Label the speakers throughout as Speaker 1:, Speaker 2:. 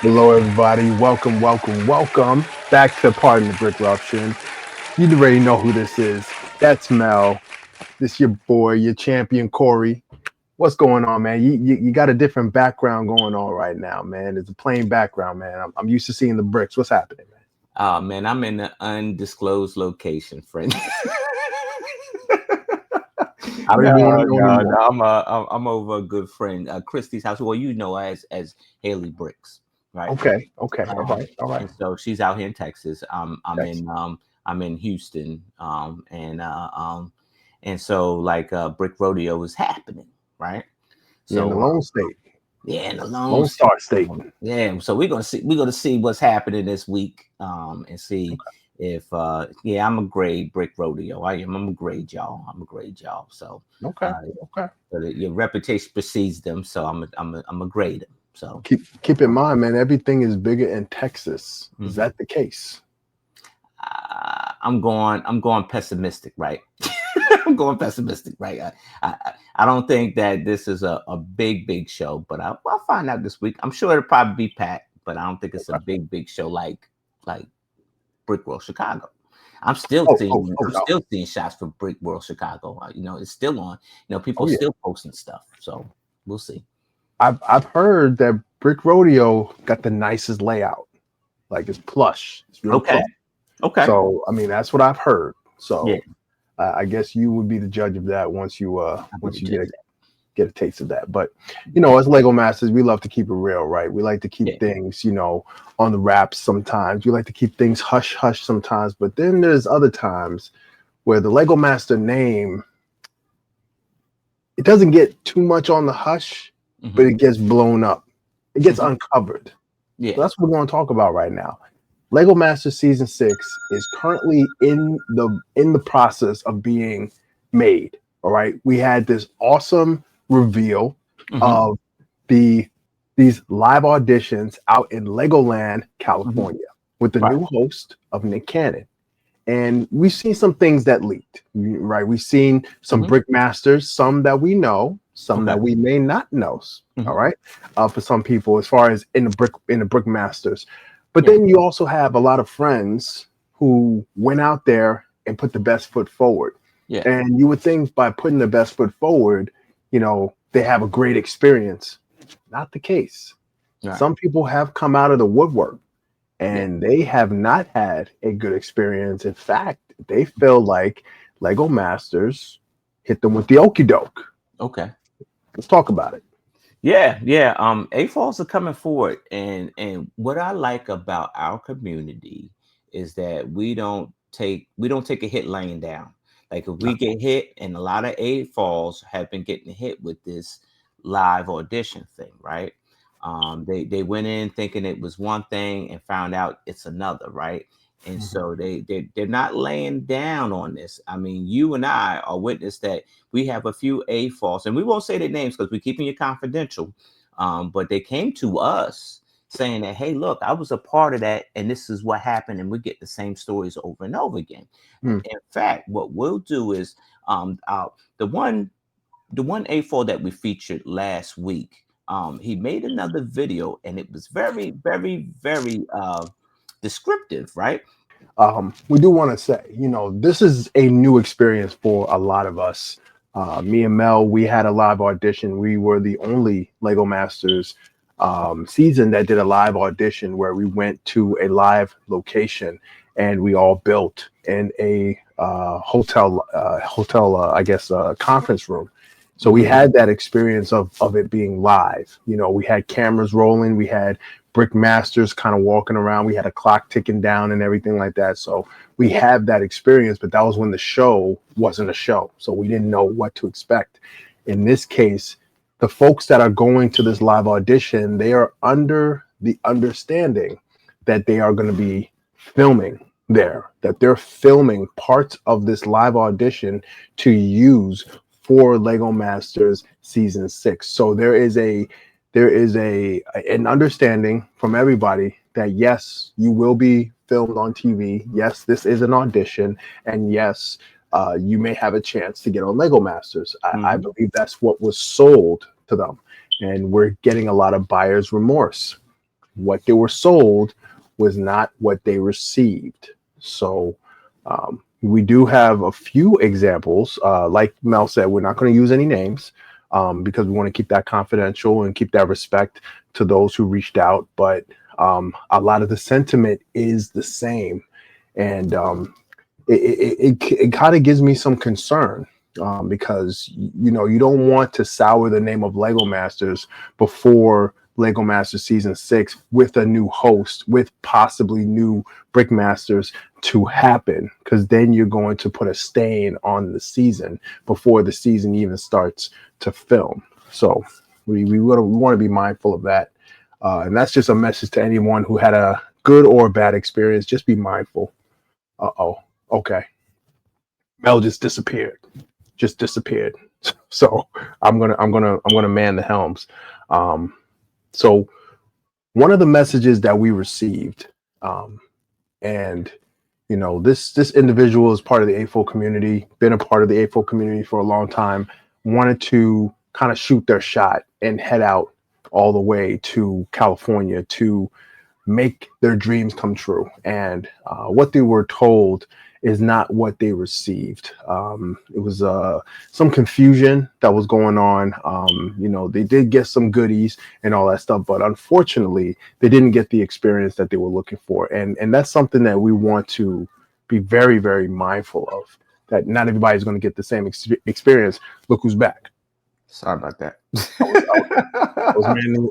Speaker 1: Hello, everybody. Welcome, welcome, welcome back to Pardon the Brick Ruption. You already know who this is. That's Mel. This your boy, your champion, Corey. What's going on, man? You got a different background going on right now, man. It's a plain background, man. I'm used to seeing the bricks. What's happening, man?
Speaker 2: Oh man, I'm in an undisclosed location, friend.
Speaker 1: I don't even want to know
Speaker 2: No.
Speaker 1: anymore.
Speaker 2: I'm over a good friend, Christy's house. Well, you know as Haley Bricks, right?
Speaker 1: Okay, okay, all
Speaker 2: Um,
Speaker 1: right, all right.
Speaker 2: and so she's out here in Texas.
Speaker 1: Thanks.
Speaker 2: I'm in Houston. And so like Brick Rodeo is happening, right?
Speaker 1: You're in the
Speaker 2: So
Speaker 1: Lone State,
Speaker 2: yeah, in the Lone
Speaker 1: Lone
Speaker 2: State.
Speaker 1: Star State.
Speaker 2: Yeah, so we're gonna see what's happening this week, and see if yeah, I'm a grade Brick Rodeo. I'm a grade y'all. I'm a grade y'all. So
Speaker 1: Okay,
Speaker 2: uh,
Speaker 1: okay.
Speaker 2: your reputation precedes them. So I'm a grade them. So
Speaker 1: Keep in mind, man. everything is bigger in Texas. Is
Speaker 2: mhm.
Speaker 1: that the case?
Speaker 2: I'm going pessimistic, right? I'm going pessimistic, right? I don't think that this is a big show, but I'll find out this week. I'm sure it'll probably be packed, but I don't think it's a big show like Brick World Chicago. I'm still seeing
Speaker 1: Oh
Speaker 2: I'm
Speaker 1: no.
Speaker 2: still seeing shots for Brick World Chicago. It's still on. People
Speaker 1: Oh yeah.
Speaker 2: still posting stuff. So we'll see.
Speaker 1: I've heard that Brick Rodeo got the nicest layout. Like it's plush. It's real
Speaker 2: Okay.
Speaker 1: plush.
Speaker 2: Okay.
Speaker 1: So I mean that's what I've heard.
Speaker 2: Yeah.
Speaker 1: So I guess you would be the judge of that
Speaker 2: I'm
Speaker 1: once
Speaker 2: gonna
Speaker 1: you
Speaker 2: judge
Speaker 1: get a taste of that. But as Lego Masters, we love to keep it real, right? We like to keep
Speaker 2: that.
Speaker 1: things, on the wraps sometimes. We like to keep things hush hush sometimes. But then there's other times where the Lego Master name, it doesn't get too much on the hush,
Speaker 2: Yeah.
Speaker 1: but it gets blown up. It gets
Speaker 2: Mhm.
Speaker 1: uncovered.
Speaker 2: Yeah.
Speaker 1: So that's what we're going to talk about right now. Lego Master Season 6 is currently in the process of being made. All right. We had this awesome reveal
Speaker 2: Hmm.
Speaker 1: of the these live auditions out in Legoland,
Speaker 2: Hmm.
Speaker 1: California, with the
Speaker 2: Right.
Speaker 1: new host of Nick Cannon. And we've seen some things that leaked, right? We've seen some
Speaker 2: Hmm.
Speaker 1: brick masters, some that we know, some
Speaker 2: Okay.
Speaker 1: that we may not know. All
Speaker 2: Hmm.
Speaker 1: right, for some people, as far as in the brick masters, but
Speaker 2: Yeah.
Speaker 1: then you also have a lot of friends who went out there and put the best foot forward.
Speaker 2: Yeah.
Speaker 1: And you would think by putting the best foot forward, they have a great experience. Not the case.
Speaker 2: Right.
Speaker 1: Some people have come out of the woodwork
Speaker 2: Yeah.
Speaker 1: and they have not had a good experience. In fact, they feel like Lego Masters hit them with the okey doke.
Speaker 2: Okay.
Speaker 1: Let's talk about it.
Speaker 2: Yeah, yeah. AFOLs are coming forward, and what I like about our community is that we don't take a hit laying down. Like if we get hit, and a lot of AFOLs have been getting hit with this live audition thing, right? They went in thinking it was one thing and found out it's another, right? And
Speaker 1: Mhm.
Speaker 2: so they're not laying down on this. I mean, you and I are witness that we have a few AFOLs, and we won't say their names because we're keeping it confidential. But they came to us saying that, hey, look, I was a part of that, and this is what happened, and we get the same stories over and over again.
Speaker 1: Mm.
Speaker 2: In fact, what we'll do is the one A4 that we featured last week, he made another video, and it was very descriptive, right?
Speaker 1: We do want to say, this is a new experience for a lot of us. Me and Mel, we had a live audition. We were the only Lego Masters season that did a live audition where we went to a live location and we all built in a I guess, conference room. So we
Speaker 2: Mhm.
Speaker 1: had that experience of it being live. We had cameras rolling, we had brick masters kind of walking around, we had a clock ticking down and everything like that. So we had that experience, but that was when the show wasn't a show. So we didn't know what to expect. In this case, the folks that are going to this live audition, they are under the understanding that they are going to be filming there, that they're filming parts of this live audition to use for Lego Masters season 6. So there is an understanding from everybody that yes, you will be filmed on TV. Yes, this is an audition, and yes, you may have a chance to get on Lego Masters. I
Speaker 2: Mhm.
Speaker 1: believe that's what was sold to them, and we're getting a lot of buyer's remorse. what they were sold was not what they received. So we do have a few examples. Like Mel said, we're not going to use any names because we want to keep that confidential and keep that respect to those who reached out. But a lot of the sentiment is the same. And it kind of gives me some concern because, you know, you don't want to sour the name of Lego Masters before Lego Masters Season 6 with a new host, with possibly new Brick Masters to happen, because then you're going to put a stain on the season before the season even starts to film. So we want to be mindful of that. And that's just a message to anyone who had a good or bad experience. Just be mindful. Uh-oh. Okay. Mel just disappeared. So I'm gonna man the helms. So one of the messages that we received, and you know, this individual is part of the AFO community, been a part of the AFO community for a long time, wanted to kind of shoot their shot and head out all the way to California to make their dreams come true. And what they were told is not what they received. It was some confusion that was going on. You know, they did get some goodies and all that stuff, but unfortunately, they didn't get the experience that they were looking for. And that's something that we want to be very, very mindful of, that not everybody's going to get the same experience. Look who's back.
Speaker 2: Sorry about that.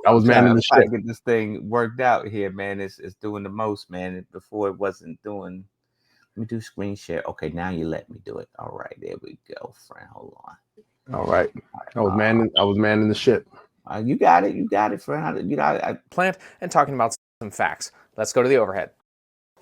Speaker 1: I was manning the ship.
Speaker 2: To get this thing worked out here, man. It's doing the most, man. Before it wasn't doing. Let me do screen share. Okay, now you let me do it. All right, there we go, friend. Hold on.
Speaker 1: All right, I was manning the ship.
Speaker 2: You got it, friend. You know,
Speaker 3: plant and talking about some facts. Let's go to the overhead.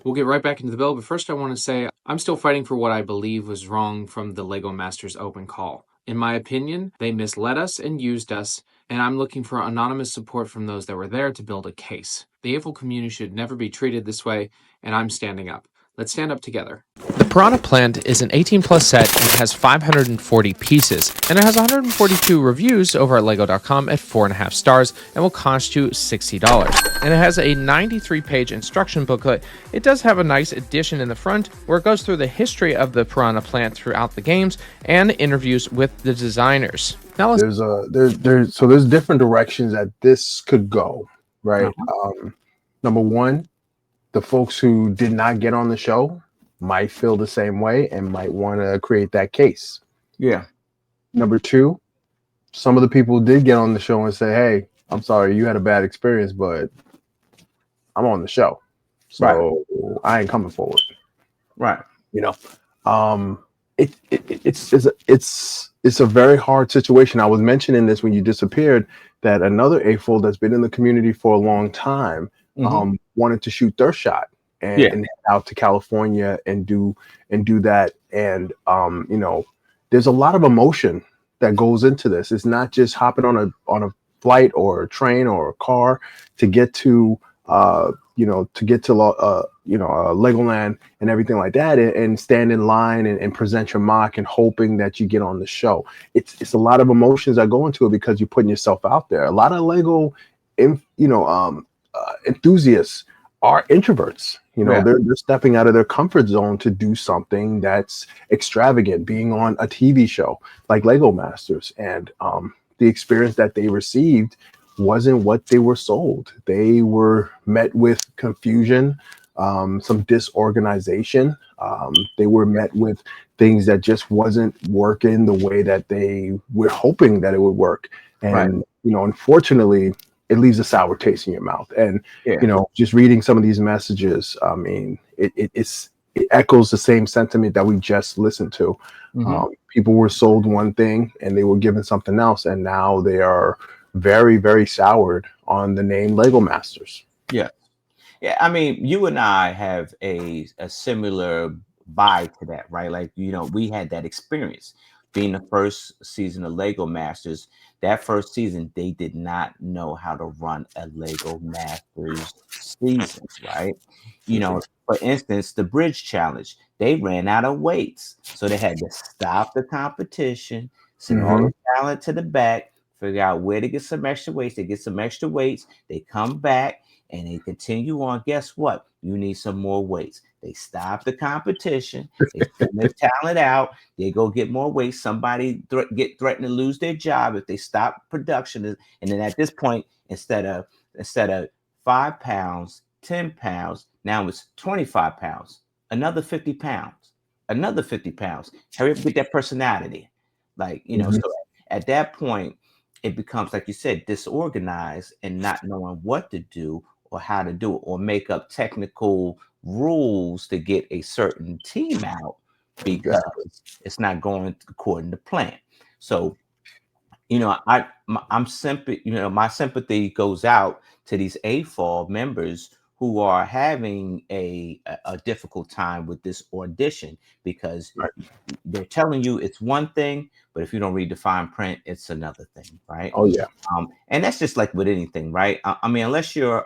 Speaker 4: We'll get right back into the bill, but first I want to say I'm still fighting for what I believe was wrong from the Lego Masters open call. In my opinion, they misled us and used us, and I'm looking for anonymous support from those that were there to build a case. The AFL community should never be treated this way, and I'm standing up. Let's stand up together.
Speaker 3: The Piranha Plant is an 18-plus set and has 540 pieces, and it has 142 reviews over at Lego.com at 4.5 stars and will cost you $60. And it has a 93-page instruction booklet. It does have a nice addition in the front where it goes through the history of the Piranha Plant throughout the games and interviews with the designers. Now
Speaker 1: there's different directions that this could go, right? Number one, the folks who did not get on the show might feel the same way and might want to create that case.
Speaker 2: Yeah.
Speaker 1: Number two, some of the people did get on the show and say, hey, I'm sorry, you had a bad experience, but I'm on the show. So I ain't coming forward.
Speaker 2: Right.
Speaker 1: You know, it's a very hard situation. I was mentioning this when you disappeared, that another AFOL that's been in the community for a long time wanted to shoot their shot and head out to California and do that. And you know, there's a lot of emotion that goes into this. It's not just hopping on a flight or a train or a car to get to Legoland and everything like that, and stand in line and present your mock and hoping that you get on the show. It's a lot of emotions that go into it because you're putting yourself out there. A lot of Lego, enthusiasts are introverts. You know, they're stepping out of their comfort zone to do something that's extravagant, being on a TV show like Lego Masters, and the experience that they received wasn't what they were sold. They were met with confusion, some disorganization. They were met with things that just wasn't working the way that they were hoping that it would work. And, you know, unfortunately, it leaves a sour taste in your mouth. And, you know, just reading some of these messages, I mean, it echoes the same sentiment that we just listened to. People were sold one thing and they were given something else. And now they are very, very soured on the name Lego Masters.
Speaker 2: Yeah. I mean, you and I have a similar vibe to that, right? Like, you know, we had that experience being the first season of Lego Masters. That first season, they did not know how to run a Lego Masters season, right? You know, for instance, the bridge challenge, they ran out of weights. So they had to stop the competition, send all the talent to the back, figure out where to get some extra weights. They get some extra weights. They come back. and they continue on, guess what? You need some more weights. They stop the competition. They send their talent out. They go get more weights. Somebody get threatened to lose their job if they stop production. And then at this point, instead of 5 pounds, 10 pounds, now it's 25 pounds, another 50 pounds, another 50 pounds. Hurry up, get that personality. Like, so at that point, it becomes, like you said, disorganized and not knowing what to do or how to do it, or make up technical rules to get a certain team out because it's not going according to plan. So, I'm simply, my sympathy goes out to these AFOL members who are having a difficult time with this audition, because they're telling you it's one thing, but if you don't read the fine print, it's another thing, right?
Speaker 1: Oh yeah.
Speaker 2: And that's just like with anything, right? I mean, unless you're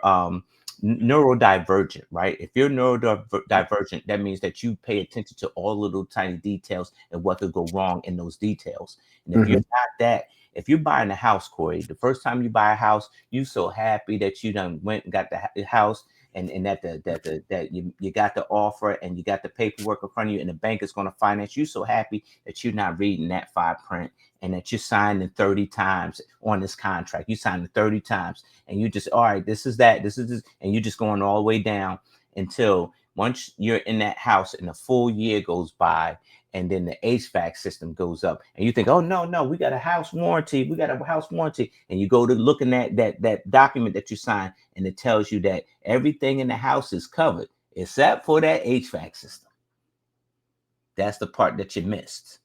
Speaker 2: neurodivergent, right? If you're neurodivergent, that means that you pay attention to all little tiny details and what could go wrong in those details. And if you're not that, if you're buying a house, Corey, the first time you buy a house, you so happy that you done went and got the house, and that you got the offer and you got the paperwork in front of you, and the bank is going to finance you. So happy that you're not reading that fine print, and that you signed 30 times on this contract. You signed it 30 times, and you just, all right, this is this, and you're just going all the way down until once you're in that house and a full year goes by, and then the HVAC system goes up, and you think, oh no, we got a house warranty, and you go to looking at that document that you signed, and it tells you that everything in the house is covered except for that HVAC system. That's the part that you missed.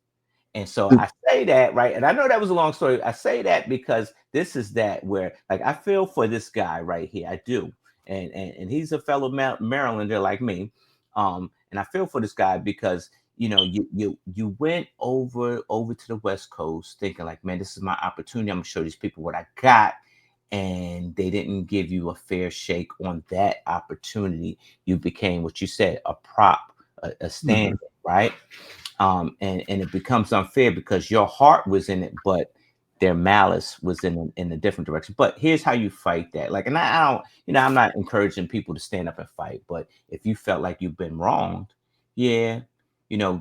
Speaker 2: And so I say that, right, and I know that was a long story. I say that because this is that where, like, I feel for this guy right here. I do. And he's a fellow Marylander like me. And I feel for this guy because, you went over to the West Coast thinking like, man, this is my opportunity. I'm gonna show these people what I got. And they didn't give you a fair shake on that opportunity. You became, what you said, a prop, a stand, right? And it becomes unfair because your heart was in it, but their malice was in a different direction. But here's how you fight that. Like, and I don't, I'm not encouraging people to stand up and fight, but if you felt like you've been wronged, yeah,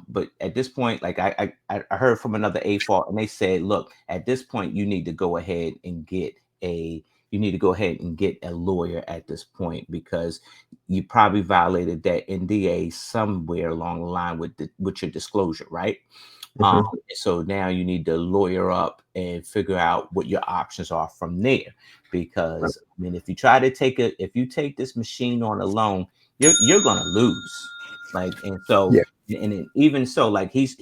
Speaker 2: but at this point, like I heard from another AFOL, and they said, look, at this point, you need to go ahead and get a lawyer at this point, because you probably violated that NDA somewhere along the line with your disclosure, right? So now you need to lawyer up and figure out what your options are from there, because I mean, if you try to take this machine on alone, you're gonna lose. Like, and so and even so, like he's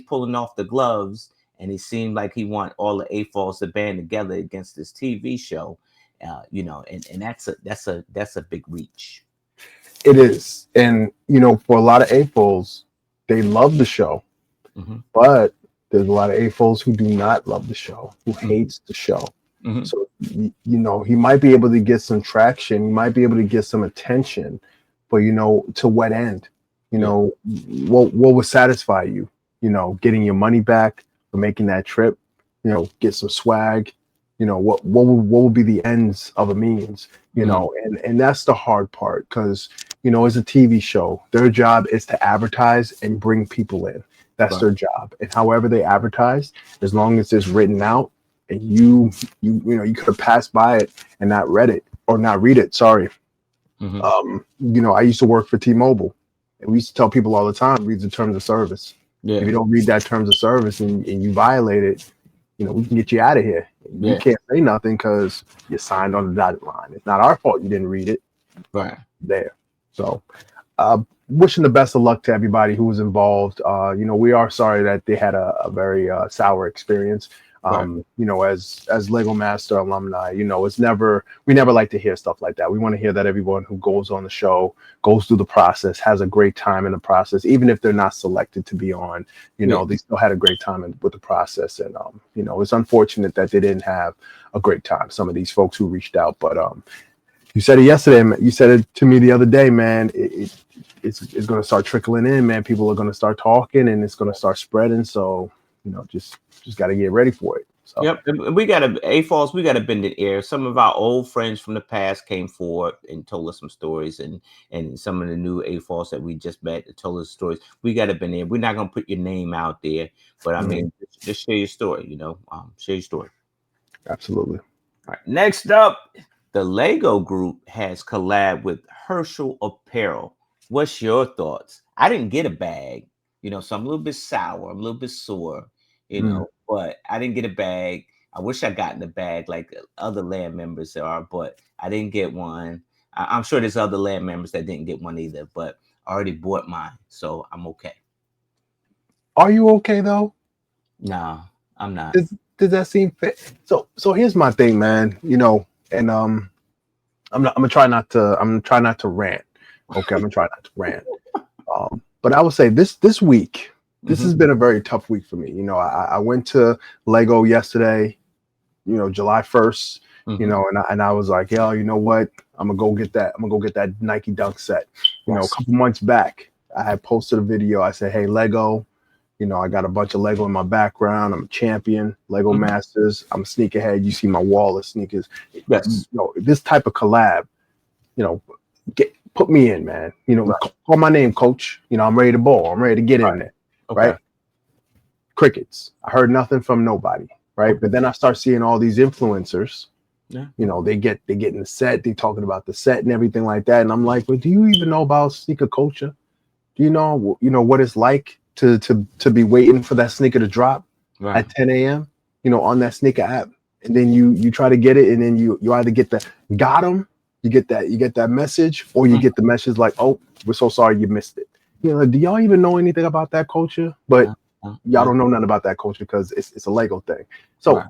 Speaker 2: pulling off the gloves, and he seemed like he want all the AFOLs to band together against this TV show, and that's a big reach.
Speaker 1: It is. And for a lot of AFOLs, they love the show, but there's a lot of AFOLs who do not love the show, who hates the show. So he might be able to get some traction, he might be able to get some attention, but to what end? What would satisfy you? Getting your money back for making that trip, get some swag, what would be the ends of a means, and that's the hard part, because it's a TV show. Their job is to advertise and bring people in. That's their job. And however they advertise, as long as it's written out and you could have passed by it and not read it. Sorry. I used to work for T-Mobile, and we used to tell people all the time, read the terms of service. If you don't read that terms of service and you violate it, we can get you out of here. You can't say nothing because you signed on the dotted line. It's not our fault you didn't read it.
Speaker 2: Right.
Speaker 1: There. So wishing the best of luck to everybody who was involved. We are sorry that they had a very sour experience. As Lego Master alumni, we never like to hear stuff like that. We want to hear that everyone who goes on the show goes through the process, has a great time in the process, even if they're not selected to be on, they still had a great time with the process. And, it's unfortunate that they didn't have a great time, some of these folks who reached out. But you said it yesterday, you said it to me the other day, man, it's going to start trickling in, man. People are going to start talking, and it's going to start spreading. So, just got to get ready for it. So
Speaker 2: Yep, and we got to A-Falls. We got to bend the air. Some of our old friends from the past came forward and told us some stories, and some of the new A-Falls that we just met told us stories. We got to bend there. We're not gonna put your name out there, but I mean, just share your story. Share your story.
Speaker 1: absolutely.
Speaker 2: All right. Next up, the Lego Group has collabed with Herschel Apparel. What's your thoughts? I didn't get a bag, so I'm a little bit sour. I'm a little bit sore, but I didn't get a bag. I wish I got in the bag like other land members are, but I didn't get one. I'm sure there's other land members that didn't get one either, but I already bought mine, so I'm okay.
Speaker 1: Are you okay though?
Speaker 2: No, I'm not.
Speaker 1: Does that seem fit? So here's my thing, man. And I'm gonna try not to rant. Okay, I'm gonna try not to rant. But I would say this week, this has been a very tough week for me. I went to Lego yesterday, July 1st, and I was like, yo, you know what? I'm gonna go get that Nike Dunk set. A couple months back, I had posted a video. I said, hey, Lego, I got a bunch of Lego in my background. I'm a champion, Lego Masters. I'm a sneakerhead. You see my wall of sneakers.
Speaker 2: Yes.
Speaker 1: This type of collab, put me in, man. Call my name, coach. I'm ready to ball. I'm ready to get in there.
Speaker 2: Okay.
Speaker 1: Right. Crickets. I heard nothing from nobody. Right. Okay. But then I start seeing all these influencers. Yeah. They get in the set. They talking about the set and everything like that. And I'm like, well, do you even know about sneaker culture? Do you know what it's like to be waiting for that sneaker to drop at 10 a.m. On that sneaker app, and then you try to get it, and then you either get the got them, you get that message, or you get the message like, oh, we're so sorry you missed it. Do y'all even know anything about that culture? But y'all don't know nothing about that culture because it's a Lego thing. So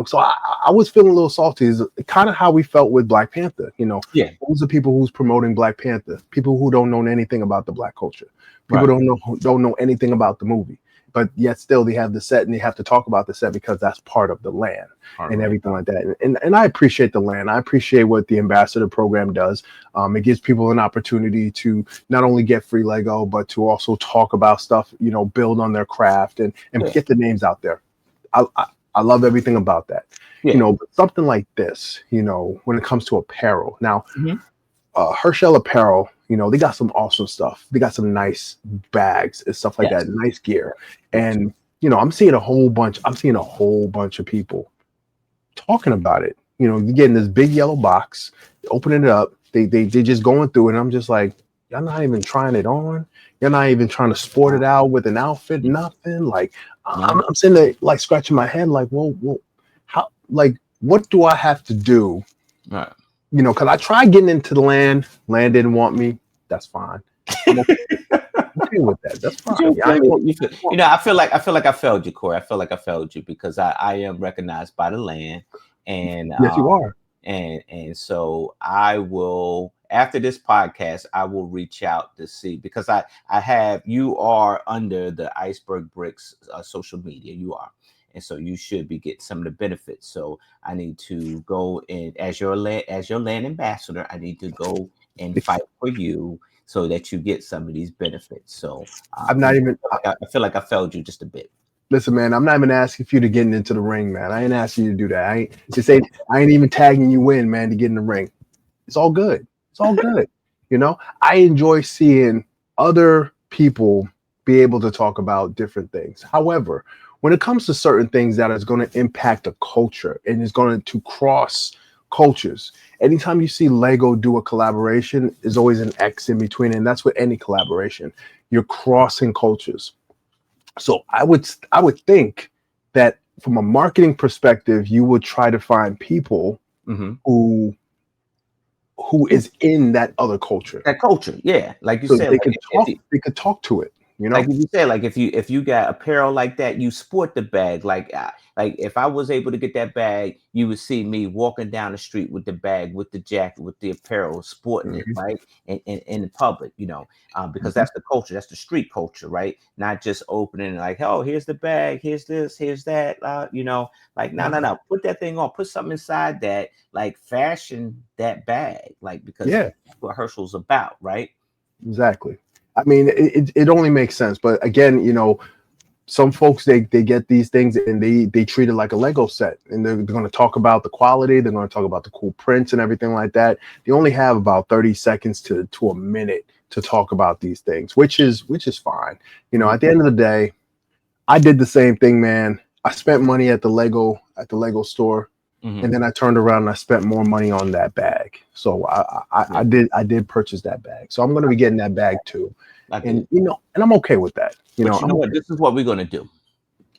Speaker 1: so I was feeling a little salty. Is kind of how we felt with Black Panther. Those are people who's promoting Black Panther, people who don't know anything about the Black culture. People don't know anything about the movie, but yet still they have the set and they have to talk about the set because that's part of the land and everything like that. And I appreciate the land. I appreciate what the ambassador program does. It gives people an opportunity to not only get free Lego, but to also talk about stuff, build on their craft and get the names out there. I love everything about that. But something like this, when it comes to apparel. Now, Herschel Apparel, they got some awesome stuff. They got some nice bags and stuff like that, nice gear. And I'm seeing a whole bunch of people talking about it. You're getting this big yellow box, opening it up, they just going through it, and I'm just like, y'all not even trying it on. You're not even trying to sport it out with an outfit, nothing. Like I'm sitting there like scratching my head, like, well, how, like, what do I have to do? Because I tried getting into the land didn't want me. That's fine. I'm okay with that. That's fine.
Speaker 2: I feel like I failed you, Corey. I feel like I failed you because I am recognized by the land, and
Speaker 1: yes, you are.
Speaker 2: And so I will, after this podcast, I will reach out to see, because you are under the Iceberg Bricks social media. You are. And so you should be getting some of the benefits. So I need to go in as your land ambassador. I need to go and fight for you so that you get some of these benefits. So
Speaker 1: I'm not even.
Speaker 2: I feel like I failed you just a bit.
Speaker 1: Listen, man, I'm not even asking for you to get into the ring, man. I ain't asking you to do that. I ain't even tagging you in, man, to get in the ring. It's all good. It's all good. I enjoy seeing other people be able to talk about different things. However, when it comes to certain things that is going to impact a culture and is going to cross cultures, anytime you see Lego do a collaboration, there's always an X in between. And that's with any collaboration. You're crossing cultures. So I would think that from a marketing perspective, you would try to find people who is in that other culture.
Speaker 2: That culture, yeah. Like you
Speaker 1: so
Speaker 2: said,
Speaker 1: they could talk to it.
Speaker 2: Like you said, like if you got apparel like that, you sport the bag. Like if I was able to get that bag, you would see me walking down the street with the bag, with the jacket, with the apparel, sporting it, right? In the public, because that's the culture, that's the street culture, right? Not just opening like, oh, here's the bag, here's this, here's that, like no, put that thing on, put something inside that, like fashion that bag, like because that's what Herschel's about, right?
Speaker 1: Exactly. I mean, it only makes sense. But again, some folks they get these things and they treat it like a Lego set, and they're going to talk about the quality, they're going to talk about the cool prints and everything like that. They only have about 30 seconds to a minute to talk about these things, which is fine. You know, at the end of the day, I did the same thing, man. I spent money at the Lego store, and then I turned around and I spent more money on that bag. So I did purchase that bag. So I'm going to be getting that bag too, and and I'm okay with that.
Speaker 2: But you know what? This is what we're going to do.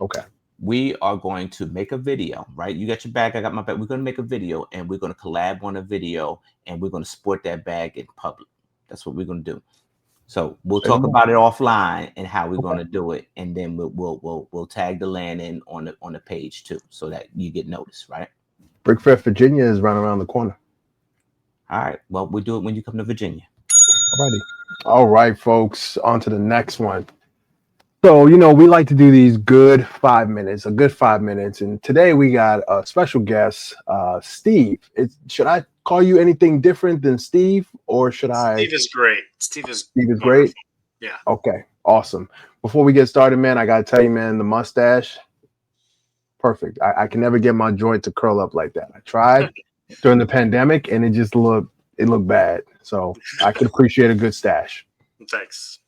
Speaker 1: Okay.
Speaker 2: We are going to make a video, right? You got your bag, I got my bag. We're going to make a video, and we're going to collab on a video, and we're going to sport that bag in public. That's what we're going to do. So we'll talk about it offline and how we're going to do it, and then we'll tag the land in on the page too, so that you get noticed, right?
Speaker 1: BRICKRUPTION Virginia is right around the corner.
Speaker 2: All right. Well, we'll do it when you come to Virginia.
Speaker 1: Alrighty. All right, folks. On to the next one. So, you know, we like to do these good 5 minutes, a good 5 minutes. And today we got a special guest, Steve. Should I call you anything different than Steve, or should I?
Speaker 5: Steve is great. Steve is
Speaker 1: great.
Speaker 5: Yeah.
Speaker 1: Okay. Awesome. Before we get started, man, I got to tell you, man, the mustache, perfect. I can never get my joint to curl up like that. I tried during the pandemic and it looked bad. So I could appreciate a good stash.
Speaker 5: Thanks.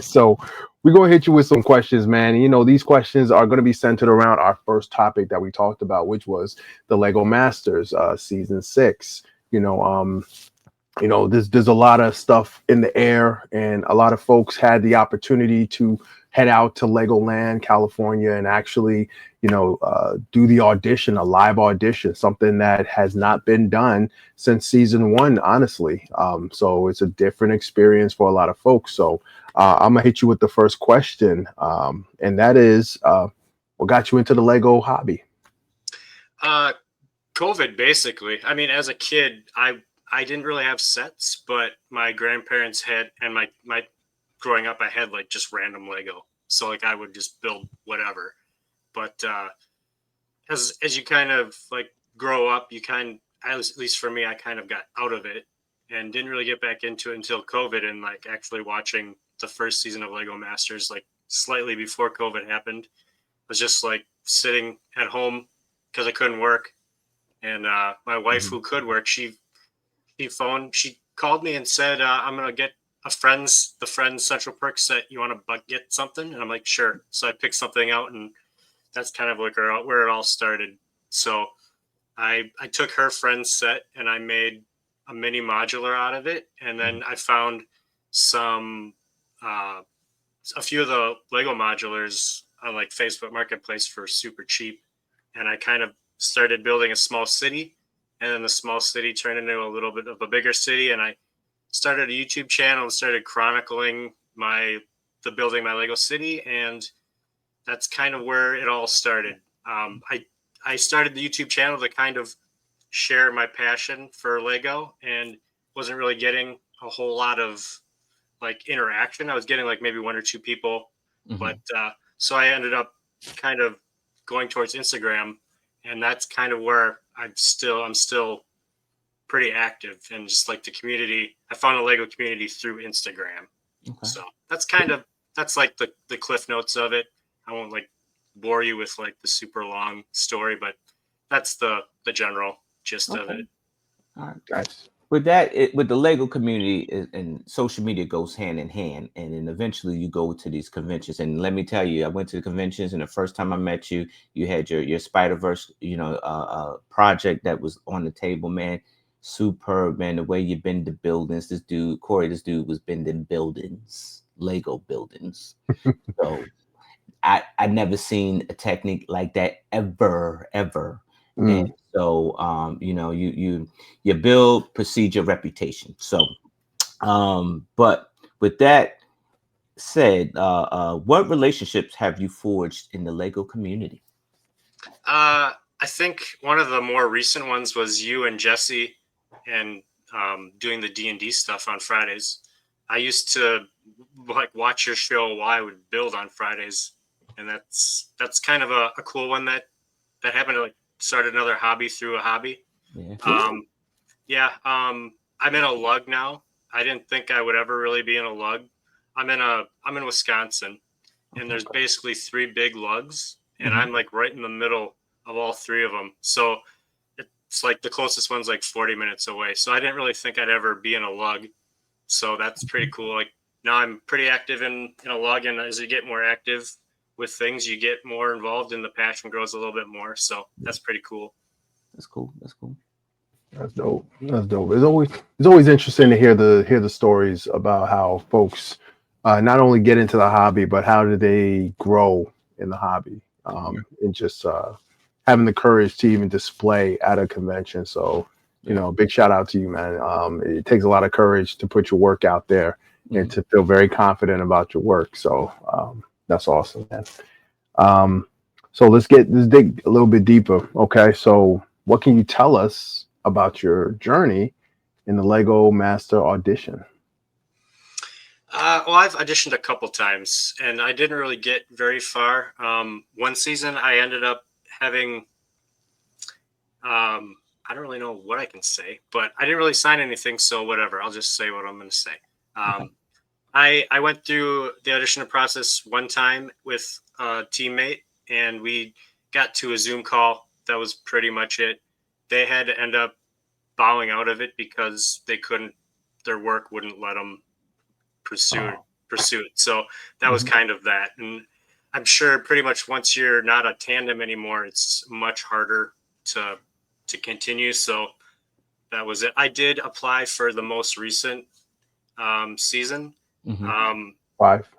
Speaker 1: So we're going to hit you with some questions, man. You know, these questions are going to be centered around our first topic that we talked about, which was the Lego Masters season 6. You know, there's a lot of stuff in the air, and a lot of folks had the opportunity to head out to Legoland, California, and actually, you know, do the audition, a live audition, something that has not been done since season 1, honestly. So it's a different experience for a lot of folks. So I'm gonna hit you with the first question, and that is, what got you into the Lego hobby?
Speaker 5: COVID, basically. I mean, as a kid, I didn't really have sets, but my grandparents had, and my growing up, I had like just random Lego. So like I would just build whatever. But as you kind of like grow up, at least for me, I kind of got out of it and didn't really get back into it until COVID, and like actually watching the first season of Lego Masters, like slightly before COVID happened. I was just like sitting at home because I couldn't work. And my wife, who could work, she called me and said, I'm going to get the Friends Central Perk set. You want to get something? And I'm like, sure. So I picked something out, and that's kind of like where it all started. So I took her Friends set and I made a mini modular out of it. And then I found a few of the Lego modulars on like Facebook Marketplace for super cheap. And I kind of started building a small city. And then the small city turned into a little bit of a bigger city. And I started a YouTube channel and started chronicling the building my Lego city. And that's kind of where it all started. I started the YouTube channel to kind of share my passion for Lego, and wasn't really getting a whole lot of like interaction. I was getting like maybe 1 or 2 people, but so I ended up kind of going towards Instagram, and that's kind of where I'm still pretty active, and just like the community. I found a Lego community through Instagram. Okay. So that's like the cliff notes of it. I won't like bore you with like the super long story, but that's the general gist of it.
Speaker 2: All right, guys. With that, with the Lego community and social media goes hand in hand, and then eventually you go to these conventions. And let me tell you, I went to the conventions, and the first time I met you, you had your Spider-Verse, project that was on the table, man. Superb, man. The way you bend the buildings. This dude was bending buildings, Lego buildings. So I never seen a technique like that ever. And so you build, proceed your reputation. So but with that said, what relationships have you forged in the Lego community?
Speaker 5: I think one of the more recent ones was you and Jesse, and doing the D&D stuff on Fridays. I used to like watch your show while I would build on Fridays, and that's kind of a cool one that happened to like start another hobby through a hobby. Yeah. I'm in a lug now. I didn't think I would ever really be in a lug. I'm in Wisconsin, and there's basically 3 big lugs, and I'm like right in the middle of all 3 of them. So it's like the closest one's like 40 minutes away. So I didn't really think I'd ever be in a lug. So that's pretty cool. Like now I'm pretty active in a lug, and as you get more active with things, you get more involved, and the passion grows a little bit more. So that's pretty cool.
Speaker 2: That's cool. That's cool.
Speaker 1: That's dope. That's dope. It's always interesting to hear the stories about how folks not only get into the hobby, but how do they grow in the hobby, and just having the courage to even display at a convention. So, big shout out to you, man. It takes a lot of courage to put your work out there and to feel very confident about your work. So that's awesome, man. So let's dig a little bit deeper. Okay, so what can you tell us about your journey in the Lego Master audition?
Speaker 5: Well, I've auditioned a couple times, and I didn't really get very far. One season, I ended up having, I don't really know what I can say, but I didn't really sign anything, so whatever. I'll just say what I'm going to say. I went through the audition process one time with a teammate, and we got to a Zoom call. That was pretty much it. They had to end up bowing out of it because their work wouldn't let them pursue it. So that was kind of that. And I'm sure pretty much once you're not a tandem anymore, it's much harder to continue. So that was it. I did apply for the most recent season.
Speaker 1: 5.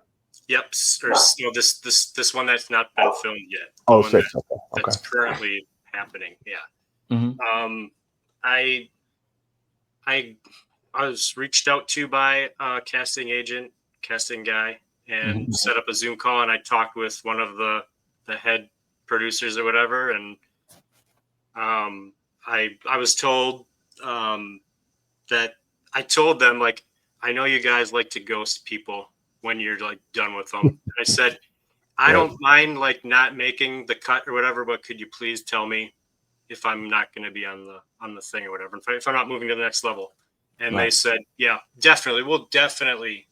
Speaker 5: Yep. Or this one that's not been filmed yet.
Speaker 1: Oh, 6. Okay.
Speaker 5: That's currently happening. Yeah. I was reached out to by a casting guy, and set up a Zoom call, and I talked with one of the head producers or whatever, and I was told that I told them, like, I know you guys like to ghost people when you're like done with them. I said, I don't mind like not making the cut or whatever, but could you please tell me if I'm not going to be on the thing or whatever, if I'm not moving to the next level. And they said, yeah, definitely. We'll definitely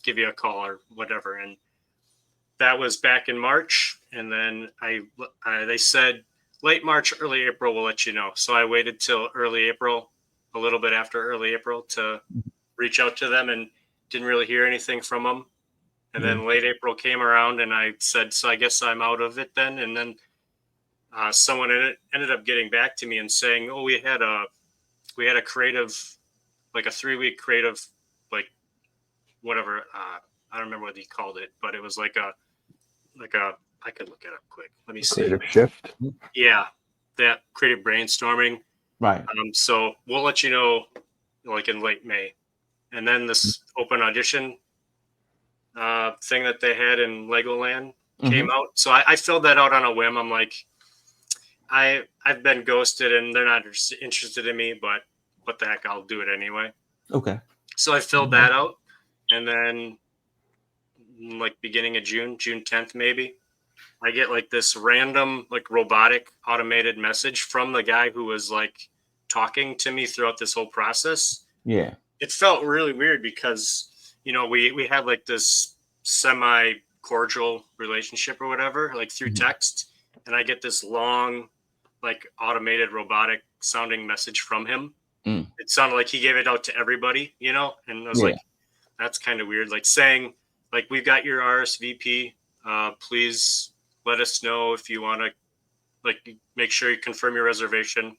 Speaker 5: give you a call or whatever. And that was back in March. And then they said late March, early April, we'll let you know. So I waited till early April, a little bit after early April, to reach out to them, and didn't really hear anything from them. And then late April came around, and I said, so I guess I'm out of it then. And then someone ended up getting back to me and saying, oh, we had a creative, like a 3-week creative, like whatever. I don't remember what he called it, but it was like a, I could look it up quick. Let me see.
Speaker 1: Creative shift.
Speaker 5: Yeah. That creative brainstorming.
Speaker 2: Right.
Speaker 5: So we'll let you know like in late May. And then this open audition thing that they had in Legoland came out. So I filled that out on a whim. I'm like, I've been ghosted and they're not interested in me, but what the heck, I'll do it anyway.
Speaker 2: Okay.
Speaker 5: So I filled that out, and then like beginning of June 10th, maybe, I get like this random, like robotic automated message from the guy who was like talking to me throughout this whole process.
Speaker 2: Yeah.
Speaker 5: It felt really weird because, we had like this semi cordial relationship or whatever, like through text. And I get this long, like automated robotic sounding message from him. It sounded like he gave it out to everybody, and I was like, that's kind of weird. Like saying, like, we've got your RSVP. Please let us know if you want to, like, make sure you confirm your reservation.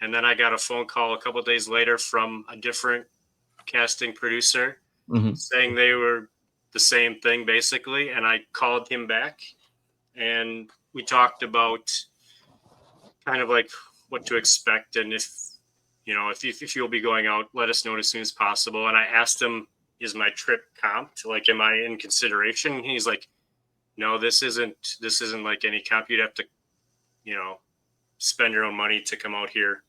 Speaker 5: And then I got a phone call a couple of days later from a different casting producer saying they were the same thing, basically. And I called him back, and we talked about kind of like what to expect, and if you'll be going out, let us know as soon as possible. And I asked him, is my trip comped? Like, am I in consideration? And he's like, no, this isn't like any comp. You'd have to, spend your own money to come out here.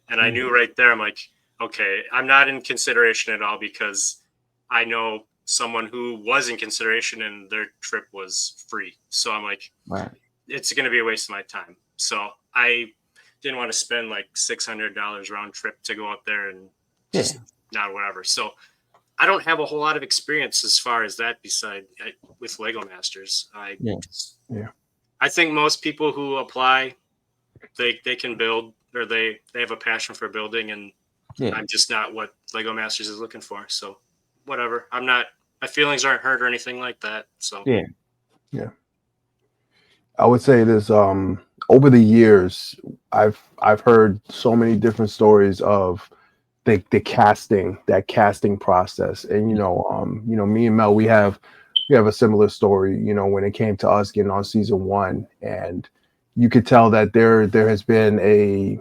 Speaker 5: And I knew right there, I'm like, okay, I'm not in consideration at all, because I know someone who was in consideration and their trip was free. So I'm like, it's going to be a waste of my time. So I didn't want to spend like $600 round trip to go out there and just not whatever. So I don't have a whole lot of experience as far as that with Lego Masters.
Speaker 2: Yeah.
Speaker 1: Yeah.
Speaker 5: I think most people who apply, they can build, or they have a passion for building, and
Speaker 2: Yeah.
Speaker 5: I'm just not what Lego Masters is looking for. So whatever. I'm not, my feelings aren't hurt or anything like that. So
Speaker 2: Yeah.
Speaker 1: Yeah. I would say this, over the years, I've heard so many different stories of the casting process. And me and Mel, we have a similar story, when it came to us getting on season 1. And you could tell that there has been a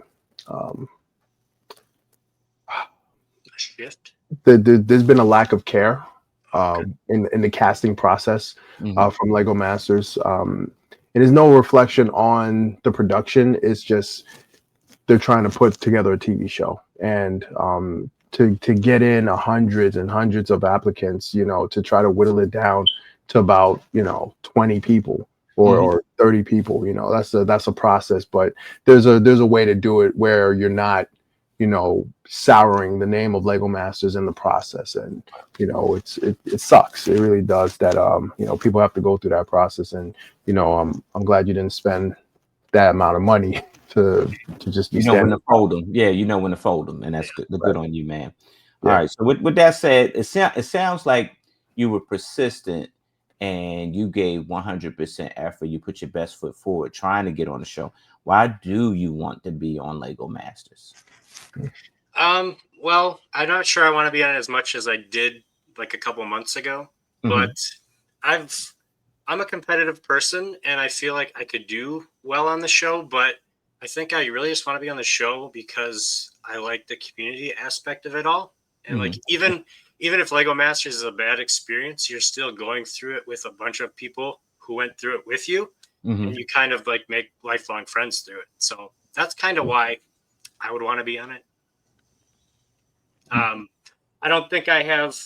Speaker 5: shift.
Speaker 1: there's been a lack of care
Speaker 5: Okay.
Speaker 1: in the casting process
Speaker 2: Mhm.
Speaker 1: from Lego Masters. It is no reflection on the production. It's just they're trying to put together a TV show, and to get in hundreds and hundreds of applicants, to try to whittle it down to about 20 people or 30 people. That's a process, but there's a way to do it where you're not souring the name of Lego Masters in the process. And it sucks. It really does that people have to go through that process. And I'm glad you didn't spend that amount of money to just be
Speaker 2: You know when
Speaker 1: standing.
Speaker 2: to fold them. Yeah, you know when to fold them, and that's good. Good
Speaker 1: Right.
Speaker 2: on you, man.
Speaker 1: Yeah.
Speaker 2: All right. So with that said, it sounds like you were persistent and you gave 100% effort. You put your best foot forward, trying to get on the show. Why do you want to be on Lego Masters?
Speaker 5: Well, I'm not sure I want to be on it as much as I did like a couple months ago,
Speaker 2: Mhm.
Speaker 5: but I'm a competitive person, and I feel like I could do well on the show, but I think I really just want to be on the show because I like the community aspect of it all. And like
Speaker 2: Mhm.
Speaker 5: even if Lego Masters is a bad experience, you're still going through it with a bunch of people who went through it with you,
Speaker 2: Mhm.
Speaker 5: and you kind of like make lifelong friends through it. So that's kind of why I would want to be on it. I don't think I have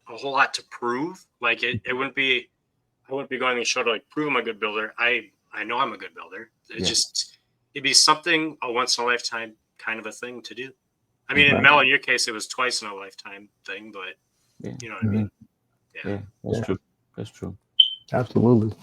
Speaker 5: a whole lot to prove. Like it wouldn't be, I wouldn't be going on the show to like prove I'm a good builder. I know I'm a good builder.
Speaker 2: Yeah.
Speaker 5: It'd be something, a once in a lifetime kind of a thing to do. I mean, in
Speaker 1: Right.
Speaker 5: Mel, in your case, it was twice in a lifetime thing, but
Speaker 2: Yeah.
Speaker 5: you know what I mean?
Speaker 2: Yeah. That's
Speaker 1: Yeah.
Speaker 2: true. That's true.
Speaker 1: Absolutely.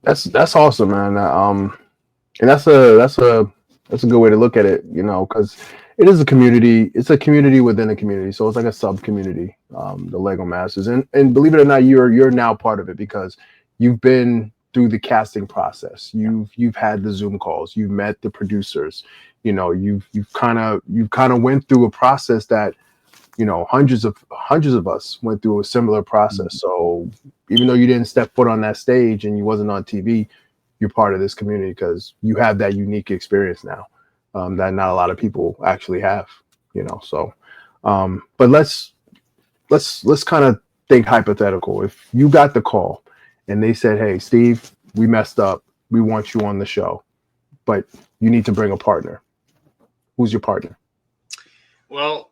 Speaker 1: That's awesome, man. And that's a good way to look at it, because it is a community. It's a community within a community, so it's like a sub community, the Lego Masters. And believe it or not, you're now part of it because you've been through the casting process. You've had the Zoom calls. You've met the producers. You've kind of went through a process that hundreds of us went through a similar process. So even though you didn't step foot on that stage and you wasn't on TV, you're part of this community because you have that unique experience now, that not a lot of people actually have. So but let's kind of think hypothetical. If you got the call and they said, hey Steve, we messed up, we want you on the show, but you need to bring a partner. Who's your partner?
Speaker 5: Well,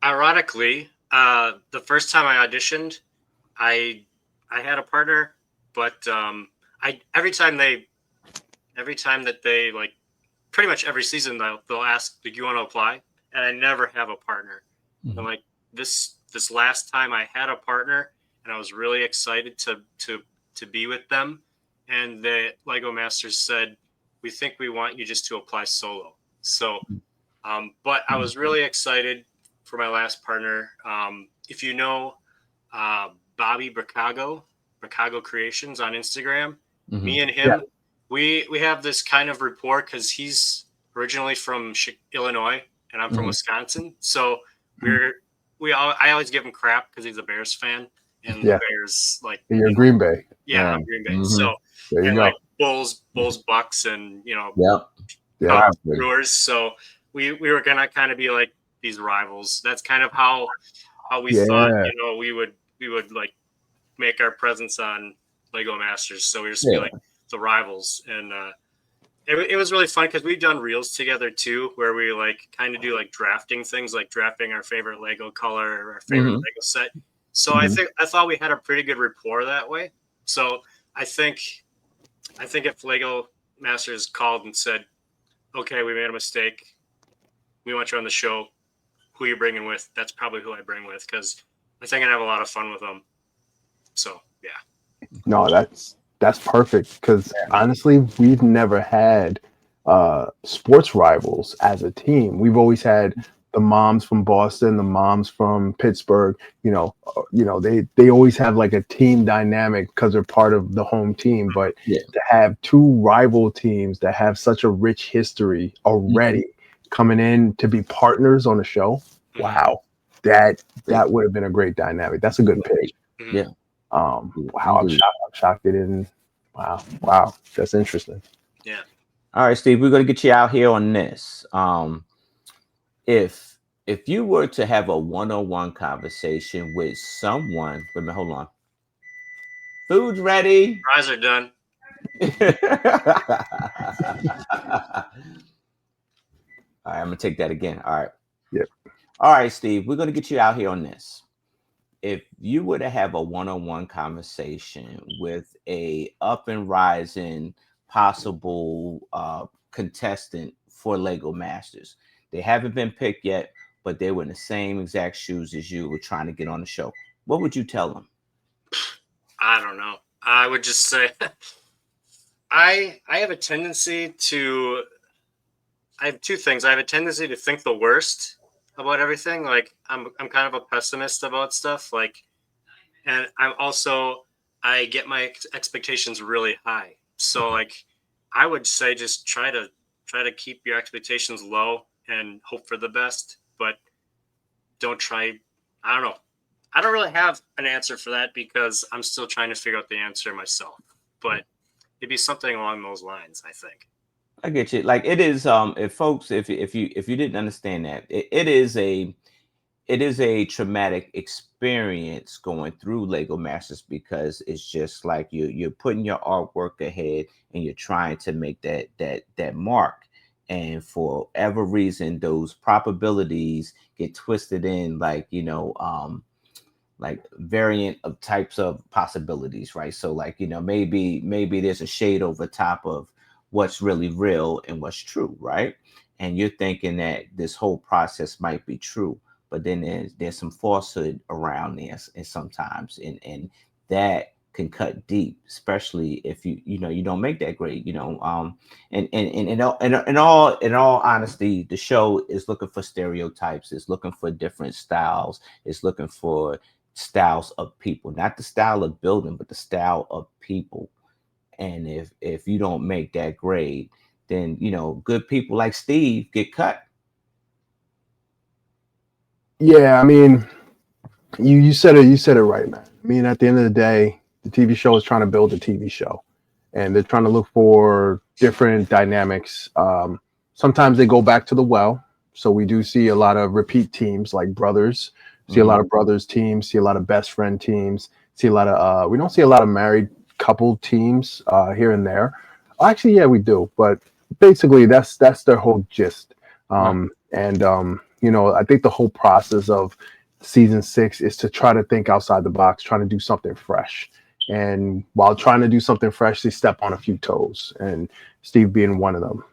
Speaker 5: ironically, the first time I auditioned, I I had a partner, but I every time that they like pretty much every season they'll ask, "Do you want to apply?" And I never have a partner. And
Speaker 2: Mhm.
Speaker 5: like this last time, I had a partner, and I was really excited to be with them. And the Lego Masters said, "We think we want you just to apply solo." So, but I was really excited for my last partner. If you know Bobby Bricago Creations on Instagram,
Speaker 2: Mhm.
Speaker 5: me and
Speaker 1: Yeah.
Speaker 5: him, we have this kind of rapport because he's originally from Illinois and I'm from
Speaker 2: Mhm.
Speaker 5: Wisconsin. So
Speaker 1: Mhm.
Speaker 5: I always give him crap because he's a Bears fan, and the
Speaker 1: Yeah.
Speaker 5: Bears, like,
Speaker 1: And you're Green Bay.
Speaker 5: yeah,
Speaker 2: Yeah.
Speaker 5: I'm Green Bay.
Speaker 2: Mhm.
Speaker 5: So,
Speaker 1: There you
Speaker 5: and
Speaker 1: go.
Speaker 5: like Bulls, Bucks, and
Speaker 2: Yep.
Speaker 1: Yeah.
Speaker 5: Cubs,
Speaker 2: Rivalry.
Speaker 5: Brewers. So we were gonna kind of be like these rivals. That's kind of how we thought,
Speaker 1: Yeah.
Speaker 5: we would like make our presence on Lego Masters. So we just be
Speaker 2: Yeah.
Speaker 5: like the rivals, and it was really fun because we've done reels together too, where we like kind of do like drafting things, like drafting our favorite Lego color or our favorite
Speaker 2: Mhm.
Speaker 5: Lego set. So
Speaker 2: Mhm.
Speaker 5: I thought we had a pretty good rapport that way. So I think I think if Lego Masters called and said, "Okay, we made a mistake. We want you on the show," who you're bringing with, that's probably who I bring with, because I think I have a lot of fun with them. So yeah.
Speaker 1: No, that's perfect because honestly, we've never had sports rivals as a team. We've always had the moms from Boston, the moms from Pittsburgh. They always have like a team dynamic because they're part of the home team. But
Speaker 2: Yeah.
Speaker 1: to have two rival teams that have such a rich history already coming in to be partners on the show, wow, that would have been a great dynamic. That's a good pick.
Speaker 2: Yeah.
Speaker 1: Wow, I'm shocked they didn't. Wow, that's interesting.
Speaker 5: Yeah.
Speaker 2: All right, Steve, we're going to get you out here on this. If you were to have a one-on-one conversation with someone, wait a minute, hold on. Food's ready.
Speaker 5: Fries are done.
Speaker 2: All right, I'm gonna take that again. All right.
Speaker 1: Yep.
Speaker 2: All right, Steve, we're gonna get you out here on this. If you were to have a one-on-one conversation with a up and rising possible contestant for Lego Masters, they haven't been picked yet, but they were in the same exact shoes as you, were trying to get on the show, what would you tell them?
Speaker 5: I don't know. I would just say I have a tendency to. I have two things. I have a tendency to think the worst about everything. Like I'm kind of a pessimist about stuff. Like, and I get my expectations really high. So like, I would say just try to keep your expectations low and hope for the best, but don't try. I don't know. I don't really have an answer for that because I'm still trying to figure out the answer myself. But it'd be something along those lines, I think.
Speaker 2: I get you. Like it is, if you didn't understand that, it is a traumatic experience going through Lego Masters, because it's just like you're putting your artwork ahead and you're trying to make that mark, and for whatever reason those probabilities get twisted in, like like variant of types of possibilities, right? So like maybe there's a shade over top of what's really real and what's true, right? And you're thinking that this whole process might be true, but then there's some falsehood around this, and sometimes and that can cut deep, especially if you don't make that grade. And in all honesty, the show is looking for stereotypes, it's looking for different styles, it's looking for styles of people, not the style of building, but the style of people. And if you don't make that grade, then good people like Steve get cut.
Speaker 1: Yeah, I mean, you said it right, man. I mean, at the end of the day, the TV show is trying to build a TV show, and they're trying to look for different dynamics. Sometimes they go back to the well, so we do see a lot of repeat teams like brothers. See a lot of brothers teams. See a lot of best friend teams. See a lot of we don't see a lot of married couple teams here and there. Actually, yeah, we do, but basically that's their whole gist. And I think the whole process of season 6 is to try to think outside the box, trying to do something fresh. And while trying to do something fresh, they step on a few toes, and Steve being one of them.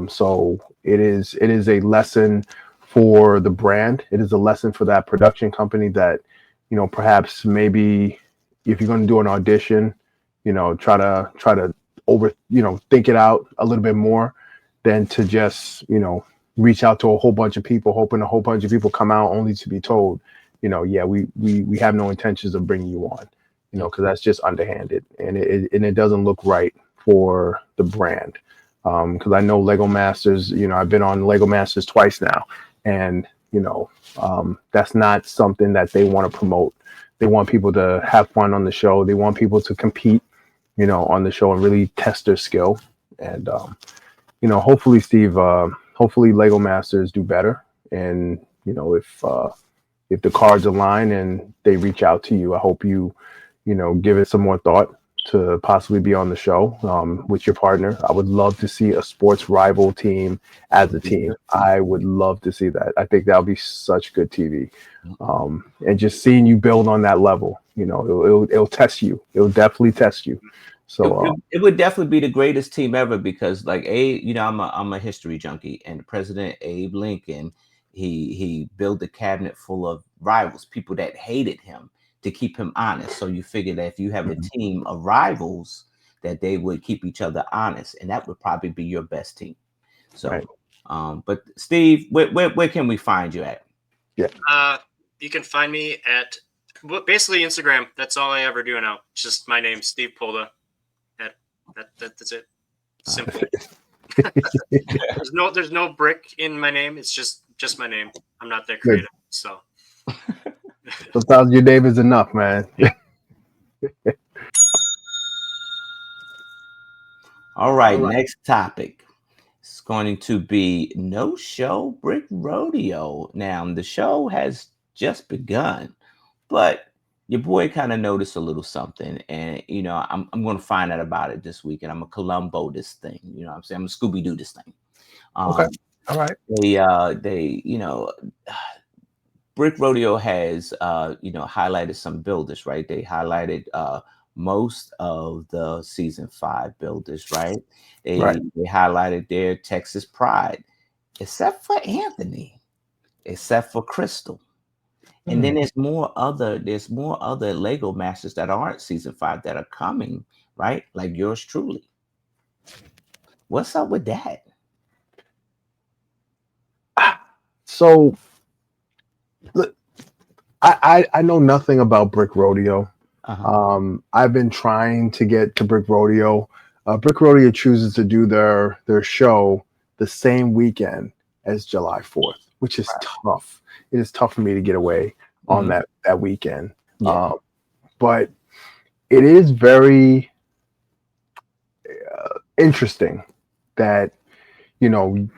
Speaker 1: So it is a lesson for the brand. It is a lesson for that production company that, perhaps maybe if you're going to do an audition, try to over, think it out a little bit more than to just, reach out to a whole bunch of people, hoping a whole bunch of people come out only to be told, yeah, we have no intentions of bringing you on, because that's just underhanded, and it doesn't look right for the brand. Because I know Lego Masters, I've been on Lego Masters twice now, and that's not something that they want to promote. They want people to have fun on the show. They want people to compete, on the show and really test their skill. And hopefully, Steve, hopefully Lego Masters do better. And if the cards align and they reach out to you, I hope you give it some more thought to possibly be on the show with your partner. I would love to see a sports rival team as a team. I would love to see that. I think that would be such good TV. And just seeing you build on that level, it'll test you. It'll definitely test you. So
Speaker 2: it would definitely be the greatest team ever, because like I'm a history junkie, and President Abe Lincoln, he built a cabinet full of rivals, people that hated him, to keep him honest. So you figure that if you have a team of rivals, that they would keep each other honest, and that would probably be your best team. So,
Speaker 1: Right.
Speaker 2: But Steve, where can we find you at?
Speaker 1: Yeah.
Speaker 5: You can find me at basically Instagram. That's all I ever do now. Just my name, Steve Pulda. That's it. Simple. There's no brick in my name. It's just my name. I'm not that creative. So
Speaker 1: Sometimes your name is enough, man.
Speaker 2: All right, next topic. It's going to be No Show Brick Rodeo. Now, the show has just begun, but your boy kind of noticed a little something, and I'm going to find out about it this week, and I'm a Columbo this thing. You know what I'm saying? I'm a Scooby Doo this thing.
Speaker 1: Okay. All right.
Speaker 2: They Brick Rodeo has highlighted some builders, right? They highlighted most of the season 5 builders, right? They highlighted their Texas pride, except for Anthony, except for Crystal. And then there's more other Lego Masters that aren't season 5 that are coming, right? Like yours truly. What's up with that?
Speaker 1: So look, I know nothing about Brick Rodeo. I've been trying to get to Brick Rodeo. Brick Rodeo chooses to do their show the same weekend as July 4th, which is tough. It is tough for me to get away on that weekend.
Speaker 2: Yeah.
Speaker 1: But it is very interesting that you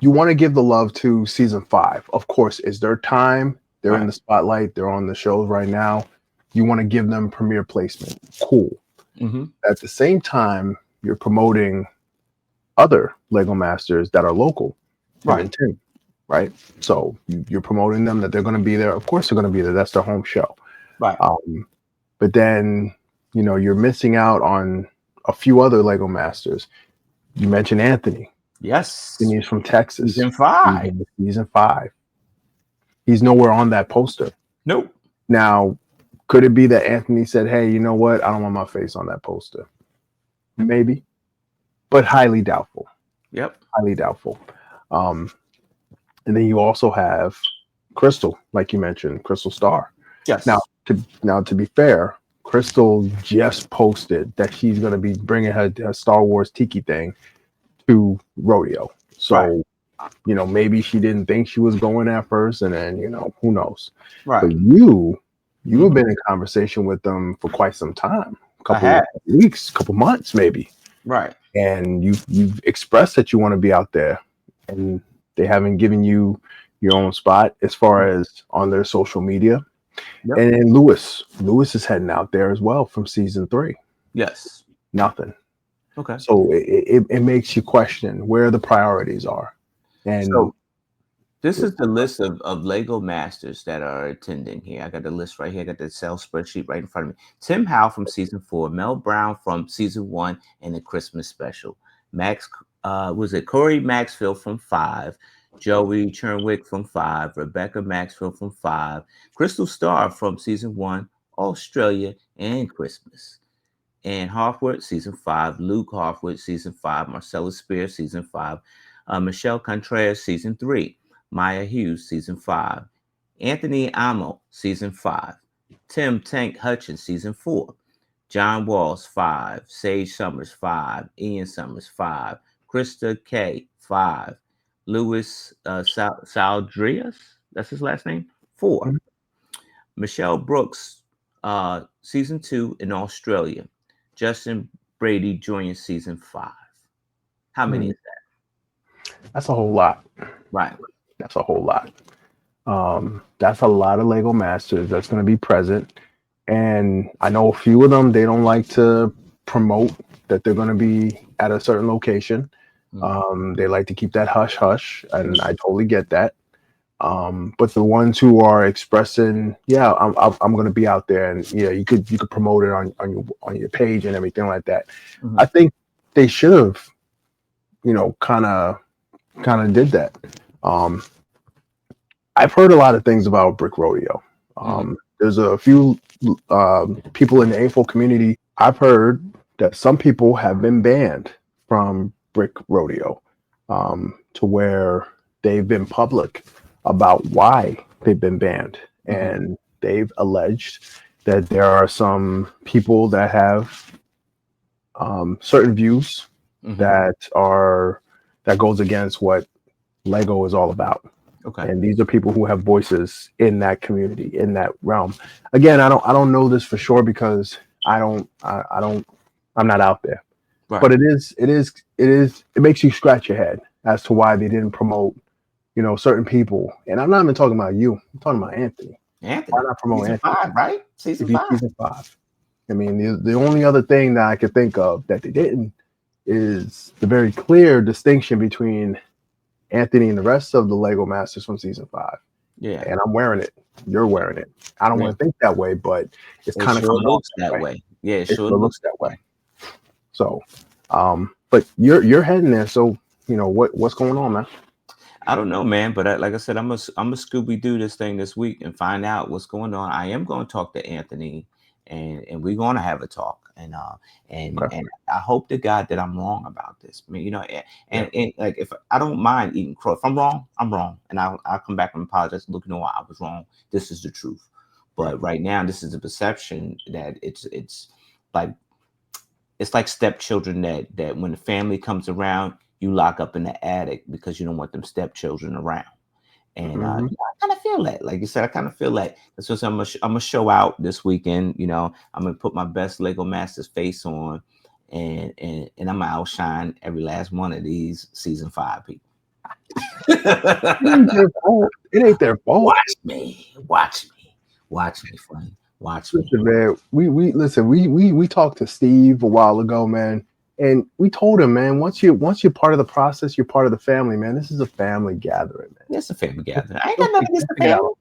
Speaker 1: want to give the love to season 5. Of course, it's their time. They're in the spotlight. They're on the shows right now. You want to give them premiere placement. Cool. At the same time, you're promoting other Lego Masters that are local. Right. Right. So you're promoting them that they're going to be there. Of course, they're going to be there. That's their home show.
Speaker 2: Right.
Speaker 1: But then, you're missing out on a few other Lego Masters. You mentioned Anthony.
Speaker 2: Yes.
Speaker 1: And he's from Texas.
Speaker 2: Season 5.
Speaker 1: Season 5. He's nowhere on that poster.
Speaker 2: Nope.
Speaker 1: Now, could it be that Anthony said, hey, you know what? I don't want my face on that poster. Maybe. But highly doubtful.
Speaker 2: Yep.
Speaker 1: Highly doubtful. And then you also have Crystal, like you mentioned, Crystal Star.
Speaker 2: Yes.
Speaker 1: Now, to be fair, Crystal just posted that she's going to be bringing her Star Wars Tiki thing to Rodeo. So, maybe she didn't think she was going at first, and then, who knows? Right. But you have been in conversation with them for quite some time, a couple of weeks, couple months, maybe.
Speaker 2: Right.
Speaker 1: And you've expressed that you want to be out there, and they haven't given you your own spot as far as on their social media. Yep. And then Lewis is heading out there as well from season 3.
Speaker 2: Yes.
Speaker 1: Nothing.
Speaker 2: Okay.
Speaker 1: So it makes you question where the priorities are. And
Speaker 2: so this is the list of Lego Masters that are attending here. I got the list right here. I got the sales spreadsheet right in front of me. Tim Howe from season 4, Mel Brown from season 1 and the Christmas special. Corey Maxfield from 5, Joey Chernwick from 5, Rebecca Maxfield from 5, Crystal Star from season 1, Australia and Christmas. Anne Harford, season 5, Luke Harford, season 5, Marcella Spear, season 5, Michelle Contreras, season 3, Maya Hughes, season 5, Anthony Amo, season 5, Tim Tank Hutchins, season 4, John Walls, 5, Sage Summers, 5, Ian Summers, 5, Krista K, 5, Louis Saldrias, that's his last name, 4, Michelle Brooks, season 2 in Australia, Justin Brady Jr., season 5. How many is that?
Speaker 1: That's a whole lot.
Speaker 2: Right.
Speaker 1: That's a whole lot. That's a lot of Lego Masters that's going to be present. And I know a few of them, they don't like to promote that they're going to be at a certain location. They like to keep that hush hush, and I totally get that. But the ones who are expressing, I'm going to be out there, and you could promote it on your page and everything like that. I think they should have, kind of did that. I've heard a lot of things about Brick Rodeo. There's a few people in the AFO community. I've heard that some people have been banned from Brick Rodeo, to where they've been public about why they've been banned. And they've alleged that there are some people that have certain views that goes against what Lego is all about.
Speaker 2: Okay.
Speaker 1: And these are people who have voices in that community, in that realm. Again, I don't know this for sure because I'm not out there.
Speaker 2: Right.
Speaker 1: But it makes you scratch your head as to why they didn't promote, certain people. And I'm not even talking about you. I'm talking about Anthony. Why not promote
Speaker 2: Season
Speaker 1: Anthony?
Speaker 2: 5, right? Season 5.
Speaker 1: Season 5. I mean, the only other thing that I could think of that they didn't is the very clear distinction between Anthony and the rest of the Lego Masters from season 5.
Speaker 2: Yeah.
Speaker 1: And I'm wearing it. You're wearing it. I don't want to think that way, but it's kind of
Speaker 2: looks that way. Yeah, it sure
Speaker 1: looks that way. So, but you're heading there. So, what's going on, man?
Speaker 2: I don't know, man. But like I said, I'm a Scooby Doo this thing this week and find out what's going on. I am going to talk to Anthony, and we're going to have a talk. And I hope to God that I'm wrong about this. I mean, and like if I don't mind eating crow, if I'm wrong, I'm wrong, and I'll come back and apologize. Look, I was wrong. This is the truth. But right now, this is the perception that it's like stepchildren that when the family comes around, you lock up in the attic because you don't want them stepchildren around. And I kind of feel that, like you said, I kind of feel that. So I'm gonna show out this weekend. I'm gonna put my best Lego Masters face on, and I'm gonna outshine every last one of these season 5 people.
Speaker 1: It ain't their fault.
Speaker 2: Watch me, friend. Watch me.
Speaker 1: Listen, man. We talked to Steve a while ago, man. And we told him, man, once you're part of the process, you're part of the family, man. This is a family gathering, man.
Speaker 2: It's a family gathering. I ain't got nothing against the family.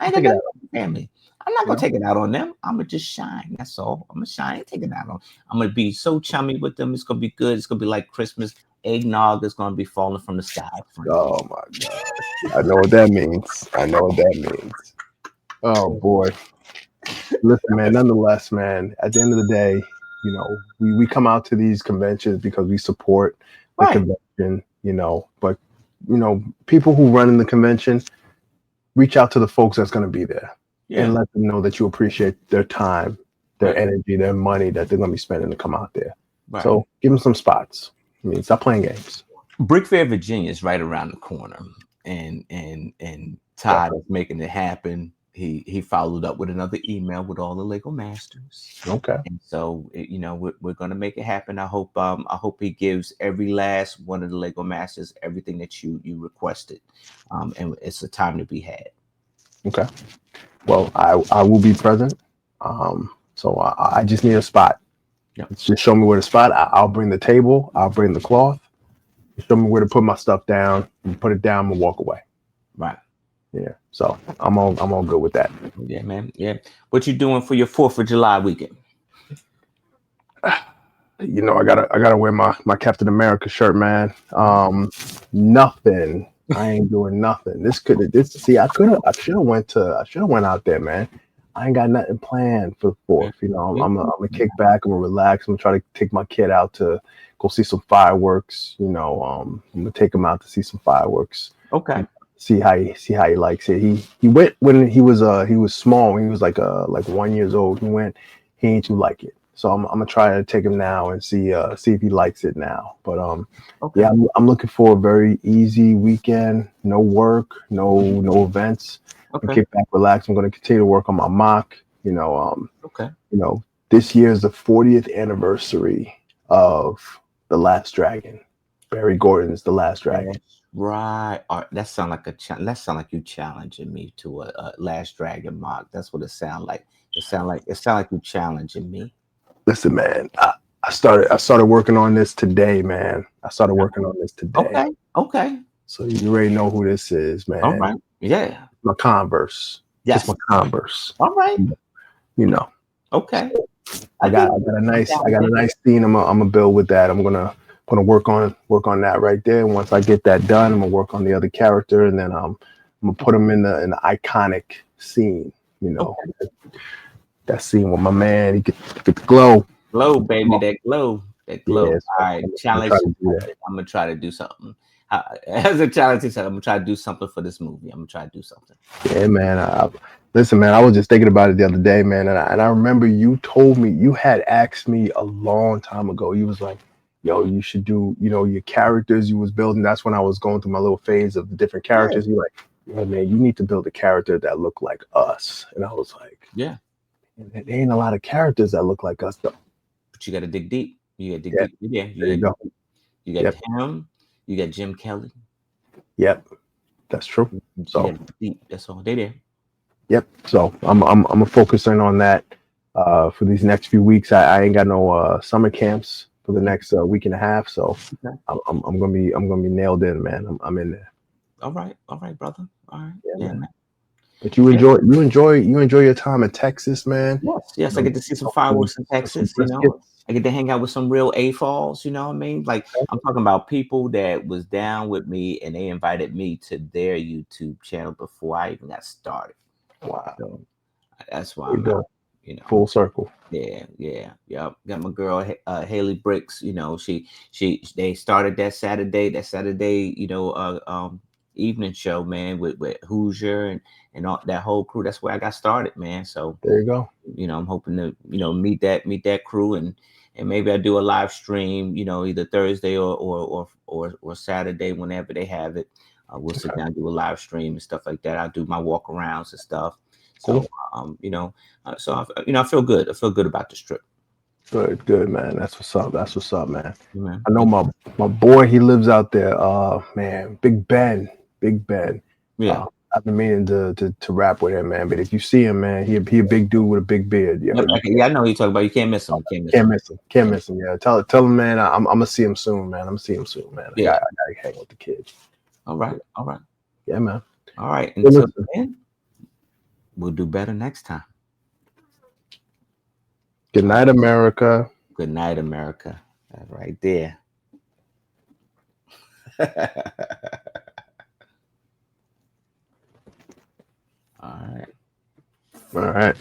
Speaker 2: I ain't got nothing against the family. I'm not gonna take it out on them. I'm gonna just shine. That's all. I'm gonna shine. I ain't taking it out on. I'm gonna be so chummy with them. It's gonna be good. It's gonna be like Christmas. Eggnog is gonna be falling from the sky.
Speaker 1: Oh my God. I know what that means. Oh boy. Listen, man, nonetheless, man, at the end of the day, we come out to these conventions because we support the convention, but, people who run in the convention, reach out to the folks that's going to be there and let them know that you appreciate their time, their energy, their money that they're going to be spending to come out there. Right. So give them some spots. I mean, stop playing games.
Speaker 2: Brick Fair, Virginia is right around the corner, and Todd is making it happen. He followed up with another email with all the Lego Masters.
Speaker 1: Okay.
Speaker 2: And so, we're going to make it happen. I hope he gives every last one of the Lego Masters everything that you requested. And it's a time to be had.
Speaker 1: Okay. Well, I will be present. So I just need a spot.
Speaker 2: Yep.
Speaker 1: Just show me where the spot. I'll bring the table. I'll bring the cloth. Show me where to put my stuff down. And put it down and walk away.
Speaker 2: Right.
Speaker 1: Yeah, so I'm all good with that.
Speaker 2: Yeah, man. Yeah. What you doing for your 4th of July weekend?
Speaker 1: I gotta wear my Captain America shirt, man. Nothing. I ain't doing nothing. I should have went out there, man. I ain't got nothing planned for the 4th. I'm gonna kick back. I'm gonna relax. I'm gonna try to take my kid out to go see some fireworks. I'm gonna take him out to see some fireworks.
Speaker 2: Okay.
Speaker 1: See how he likes it. He went when he was small. When he was like 1 year old. He ain't too like it. So I'm gonna try to take him now and see if he likes it now. But yeah, I'm looking for a very easy weekend. No work, no events.
Speaker 2: Okay.
Speaker 1: Kick back, relax. I'm gonna continue to work on my mock.
Speaker 2: Okay.
Speaker 1: This year is the 40th anniversary of The Last Dragon. Barry Gordon's The Last Dragon.
Speaker 2: Right. That sound like you challenging me to a Last Dragon mock. That's what it sound like. It sound like you challenging me.
Speaker 1: Listen, man. I started working on this today, man.
Speaker 2: Okay.
Speaker 1: So you already know who this is, man.
Speaker 2: All right. Yeah.
Speaker 1: My Converse.
Speaker 2: Yes.
Speaker 1: It's my Converse.
Speaker 2: All right. Okay.
Speaker 1: I got a nice theme. I'm gonna build with that. I'm gonna work on that right there. And once I get that done, I'm gonna work on the other character, and then I'm gonna put him in the iconic scene. You know, that scene with my man. He get the glow.
Speaker 2: Glow, baby, that glow, that glow.
Speaker 1: Yeah, so
Speaker 2: All right,
Speaker 1: I'm
Speaker 2: challenge.
Speaker 1: gonna try to do that.
Speaker 2: I'm gonna try to do something. As a challenge, he said, I'm gonna try to do something for this movie. I'm gonna try to do something.
Speaker 1: Yeah, man. Listen, man. I was just thinking about it the other day, man, and I remember you told me, you had asked me a long time ago. You was like, "Yo, you should do, your characters you was building." That's when I was going through my little phase of the different characters. You're like, "Yo, man, you need to build a character that look like us." And I was like,
Speaker 2: Yeah,
Speaker 1: "There ain't a lot of characters that look like us, though."
Speaker 2: but you got to dig deep. You got to dig
Speaker 1: Yeah,
Speaker 2: deep. Yeah,
Speaker 1: there you go.
Speaker 2: You got
Speaker 1: Yep.
Speaker 2: him. You got Jim Kelly.
Speaker 1: Yep, that's true. So,
Speaker 2: Yeah, deep. That's all. They there.
Speaker 1: yep. So I'm focusing on that for these next few weeks. I ain't got no summer camps for the next week and a half, so I'm gonna be nailed in, man. I'm in there.
Speaker 2: All right, brother. All right,
Speaker 1: Yeah, man.
Speaker 2: man.
Speaker 1: But you enjoy your time in Texas, man.
Speaker 2: Yes. I get to see some fireworks in Texas. I get to hang out with some real AFOLs. You know what I mean? Like, I'm talking about people that was down with me, and they invited me to their YouTube channel before I even got started.
Speaker 1: Wow.
Speaker 2: So that's why I'm out,
Speaker 1: full circle.
Speaker 2: Yeah. Got my girl Haley Bricks. They started that Saturday, evening show, man, with Hoosier and all that whole crew. That's where I got started, man. So
Speaker 1: there you go.
Speaker 2: I'm hoping to, meet that crew and maybe I do a live stream, either Thursday or Saturday, whenever they have it. We'll sit down and do a live stream and stuff like that. I'll do my walk arounds and stuff. So, I feel good. I feel good about this trip.
Speaker 1: Good, man. That's what's up, man. I know my boy, he lives out there. Man, Big Ben.
Speaker 2: Yeah.
Speaker 1: I've been meaning to rap with him, man. But if you see him, man, he a big dude with a big beard.
Speaker 2: Yeah, I know who you're talking about. You can't miss him.
Speaker 1: Can't miss him. Yeah, tell him, man. I'm gonna see him soon, man. Yeah, I gotta hang with the kids.
Speaker 2: All right.
Speaker 1: Yeah, man.
Speaker 2: All right. Until then, we'll do better next time.
Speaker 1: Good night, America.
Speaker 2: Good night, America. That's right there. All right.
Speaker 1: All right.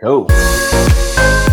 Speaker 2: Cool.